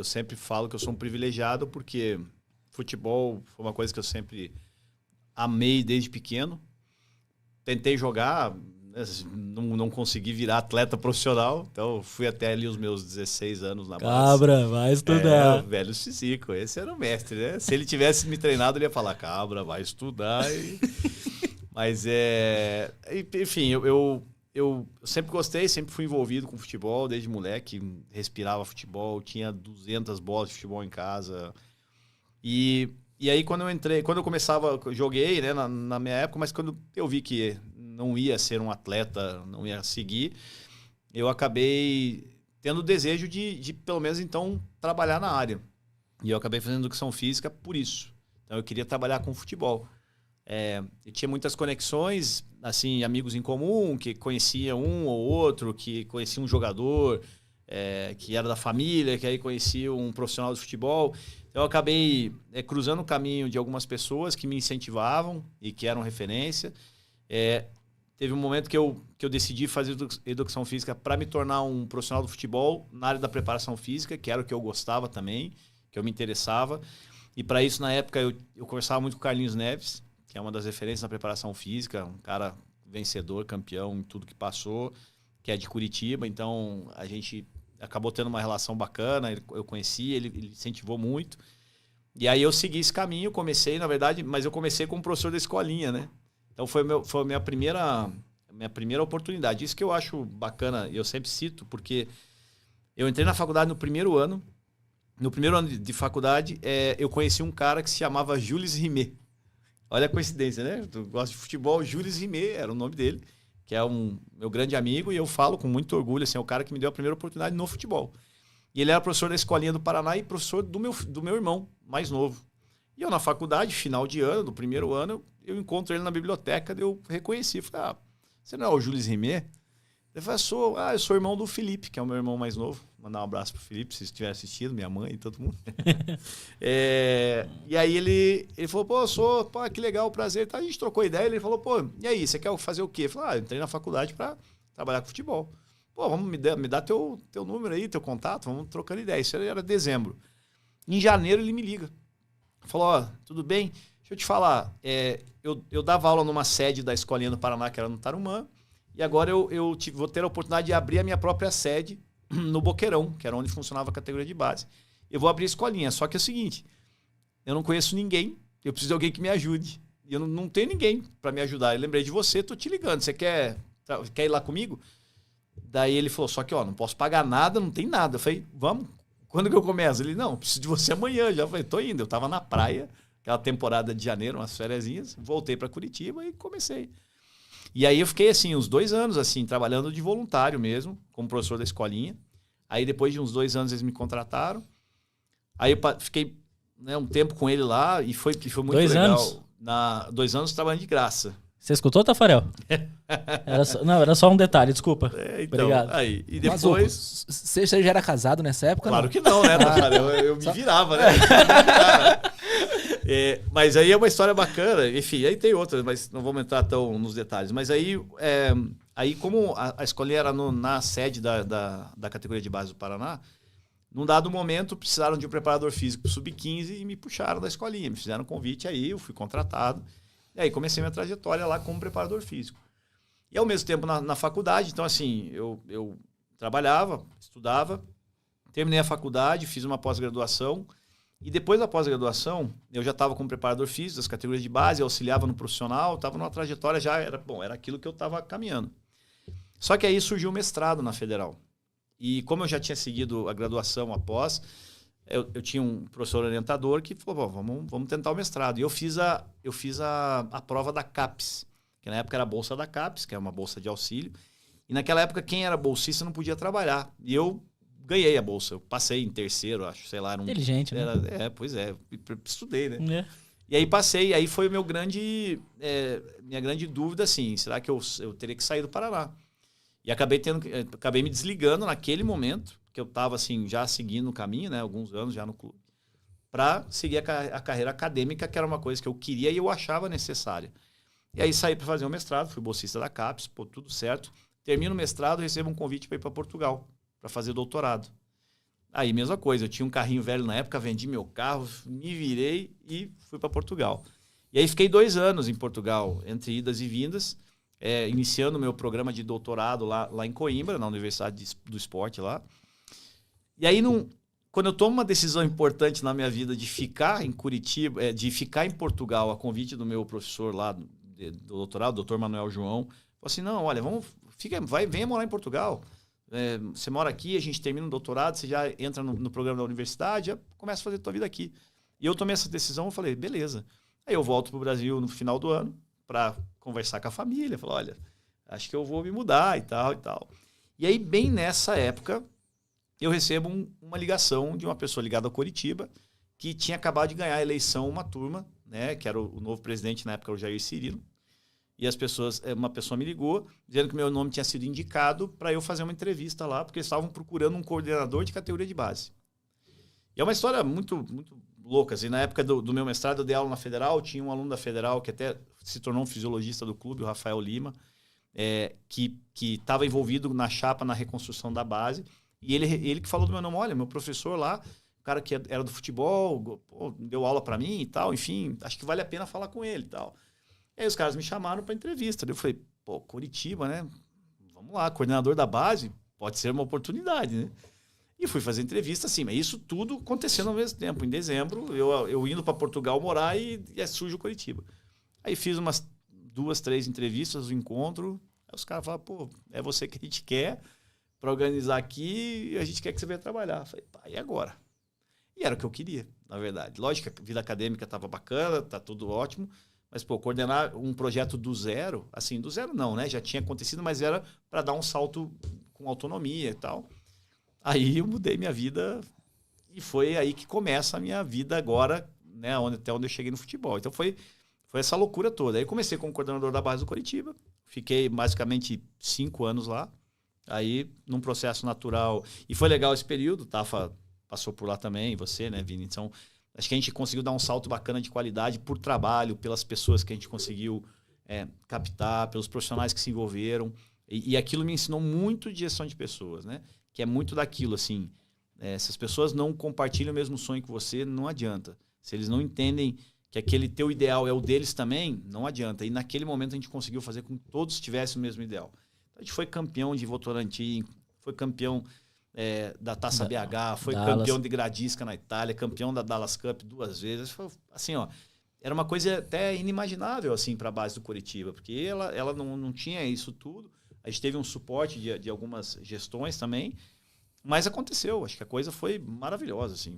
sempre falo que eu sou um privilegiado porque futebol foi uma coisa que eu sempre amei desde pequeno. Tentei jogar, não consegui virar atleta profissional, então fui até ali os meus 16 anos na base. Cabra, vai estudar. Velho Cicico, esse era o mestre, né? Se ele tivesse me treinado, ele ia falar, cabra, vai estudar. Mas enfim, eu sempre gostei, sempre fui envolvido com futebol, desde moleque, respirava futebol, tinha 200 bolas de futebol em casa. E aí quando eu começava, eu joguei, né, na minha época, mas quando eu vi que não ia ser um atleta, não ia seguir, eu acabei tendo o desejo de pelo menos então trabalhar na área. E eu acabei fazendo educação física por isso. Então eu queria trabalhar com futebol. Eu tinha muitas conexões, assim, amigos em comum, que conhecia um ou outro, que conhecia um jogador, que era da família, que aí conhecia um profissional de futebol. Então eu acabei cruzando o caminho de algumas pessoas que me incentivavam e que eram referência. Teve um momento que eu decidi fazer educação física para me tornar um profissional do futebol na área da preparação física, que era o que eu gostava também, que eu me interessava. E para isso, na época, eu conversava muito com o Carlinhos Neves, que é uma das referências na preparação física, um cara vencedor, campeão em tudo que passou, que é de Curitiba. Então, a gente acabou tendo uma relação bacana, eu conheci, ele incentivou muito. E aí eu segui esse caminho, comecei, na verdade, mas eu comecei como professor da escolinha, né? Então, foi a minha primeira oportunidade. Isso que eu acho bacana, eu sempre cito, porque eu entrei na faculdade no primeiro ano. No primeiro ano de faculdade, eu conheci um cara que se chamava Jules Rimet. Olha a coincidência, né? Tu gosta de futebol, Jules Rimet era o nome dele, que é um meu grande amigo, e eu falo com muito orgulho, assim, é o cara que me deu a primeira oportunidade no futebol. E ele era professor da escolinha do Paraná e professor do meu irmão mais novo. E eu na faculdade, final de ano, do primeiro ano, eu encontro ele na biblioteca, eu reconheci, falei, você não é o Jules Rimet? Ele falou, eu sou irmão do Felipe, que é o meu irmão mais novo. Mandar um abraço pro Felipe, se estiver assistindo, minha mãe e todo mundo. E aí ele falou, que legal, prazer. Tá, a gente trocou ideia, ele falou, e aí, você quer fazer o quê? Eu falei, eu entrei na faculdade para trabalhar com futebol. Vamos me dar teu número aí, teu contato, vamos trocando ideia. Isso era dezembro. Em janeiro ele me liga. Falou, tudo bem? Deixa eu te falar, eu dava aula numa sede da escolinha do Paraná, que era no Tarumã, e agora eu vou ter a oportunidade de abrir a minha própria sede no Boqueirão, que era onde funcionava a categoria de base. Eu vou abrir a escolinha, só que é o seguinte, eu não conheço ninguém, eu preciso de alguém que me ajude. E eu não tenho ninguém para me ajudar. Eu lembrei de você, tô te ligando, você quer ir lá comigo? Daí ele falou, só que não posso pagar nada, não tem nada. Eu falei, vamos, quando que eu começo? Ele, não, preciso de você amanhã. Já falei, tô indo. Eu tava na praia, aquela temporada de janeiro, umas fériasinhas, voltei para Curitiba e comecei. E aí eu fiquei, assim, uns 2 anos, assim, trabalhando de voluntário mesmo, como professor da escolinha. Aí depois de uns 2 anos eles me contrataram. Aí eu fiquei, né, um tempo com ele lá e foi muito 2 legal. anos? 2 anos trabalhando de graça. Você escutou, Tafarel? Era só um detalhe, desculpa. Então, obrigado. Aí, e depois... Você já era casado nessa época? Claro que não, né, Tafarel? Eu me virava, né? Mas aí é uma história bacana. Enfim, aí tem outras, mas não vamos entrar tão nos detalhes. Mas aí como a escolinha era na sede da categoria de base do Paraná, num dado momento precisaram de um preparador físico sub-15 e me puxaram da escolinha. Me fizeram um convite aí, eu fui contratado. E aí comecei minha trajetória lá como preparador físico. E ao mesmo tempo na faculdade, então assim, eu trabalhava, estudava, terminei a faculdade, fiz uma pós-graduação. E depois da pós-graduação, eu já estava como preparador físico das categorias de base, auxiliava no profissional, estava numa trajetória já, era aquilo que eu estava caminhando. Só que aí surgiu o mestrado na Federal. E como eu já tinha seguido a graduação após, eu tinha um professor orientador que falou, vamos tentar o mestrado. E eu fiz a prova da CAPES, que na época era a bolsa da CAPES, que é uma bolsa de auxílio. E naquela época, quem era bolsista não podia trabalhar. E eu ganhei a bolsa. Eu passei em terceiro, acho, sei lá. Inteligente, né? Pois é. Estudei, né? E aí passei. Aí foi minha grande dúvida, assim, será que eu teria que sair do Paraná? E acabei me desligando naquele momento, que eu estava assim, já seguindo o caminho, né, alguns anos já no clube, para seguir a carreira acadêmica, que era uma coisa que eu queria e eu achava necessária. E aí saí para fazer o mestrado, fui bolsista da CAPES, tudo certo. Termino o mestrado, recebo um convite para ir para Portugal, para fazer doutorado. Aí, mesma coisa, eu tinha um carrinho velho na época, vendi meu carro, me virei e fui para Portugal. E aí fiquei 2 anos em Portugal, entre idas e vindas, iniciando meu programa de doutorado lá em Coimbra, na Universidade do Esporte lá. E aí, quando eu tomo uma decisão importante na minha vida de ficar em Curitiba, de ficar em Portugal, a convite do meu professor lá do doutorado, o Dr. Manuel João, falou assim, não, olha, venha morar em Portugal. Você mora aqui, a gente termina o doutorado, você já entra no programa da universidade, já começa a fazer a tua vida aqui. E eu tomei essa decisão, eu falei, beleza. Aí eu volto para o Brasil no final do ano para conversar com a família. Falei, olha, acho que eu vou me mudar e tal e tal. E aí, bem nessa época, eu recebo uma ligação de uma pessoa ligada ao Coritiba, que tinha acabado de ganhar a eleição, uma turma, né, que era o novo presidente na época, o Jair Cirilo. E uma pessoa me ligou, dizendo que meu nome tinha sido indicado para eu fazer uma entrevista lá, porque eles estavam procurando um coordenador de categoria de base. E é uma história muito, muito louca. Assim, na época do meu mestrado, eu dei aula na Federal, tinha um aluno da Federal que até se tornou um fisiologista do clube, o Rafael Lima, que estava envolvido na chapa, na reconstrução da base. E ele que falou do meu nome, olha, meu professor lá, o cara que era do futebol, deu aula para mim e tal, enfim, acho que vale a pena falar com ele e tal. E aí os caras me chamaram para entrevista. Eu falei, Curitiba, né? Vamos lá, coordenador da base, pode ser uma oportunidade, né? E fui fazer entrevista, assim, mas isso tudo acontecendo ao mesmo tempo. Em dezembro, eu indo para Portugal morar e surge o Curitiba. Aí fiz umas 2, 3 entrevistas, um encontro. Aí os caras falaram, é você que a gente quer para organizar aqui e a gente quer que você venha trabalhar. Eu falei, e agora? E era o que eu queria, na verdade. Lógico que a vida acadêmica estava bacana, tá tudo ótimo, mas, coordenar um projeto do zero, assim, do zero não, né? Já tinha acontecido, mas era para dar um salto com autonomia e tal. Aí eu mudei minha vida e foi aí que começa a minha vida agora, né? Até onde eu cheguei no futebol. Então foi essa loucura toda. Aí comecei como coordenador da base do Coritiba, fiquei basicamente 5 anos lá, aí num processo natural. E foi legal esse período, Tafa passou por lá também, você, né, Vini? Então, acho que a gente conseguiu dar um salto bacana de qualidade por trabalho, pelas pessoas que a gente conseguiu captar, pelos profissionais que se envolveram. E aquilo me ensinou muito de gestão de pessoas, né? Que é muito daquilo, assim. Se as pessoas não compartilham o mesmo sonho que você, não adianta. Se eles não entendem que aquele teu ideal é o deles também, não adianta. E naquele momento a gente conseguiu fazer com que todos tivessem o mesmo ideal. Então, a gente foi campeão de Votorantim, foi campeão da Taça BH, foi Dallas. campeão de Gradisca na Itália, campeão da Dallas Cup 2 vezes. Foi, assim, era uma coisa até inimaginável assim, para a base do Coritiba, porque ela não tinha isso tudo. A gente teve um suporte de algumas gestões também, mas aconteceu. Acho que a coisa foi maravilhosa. Assim,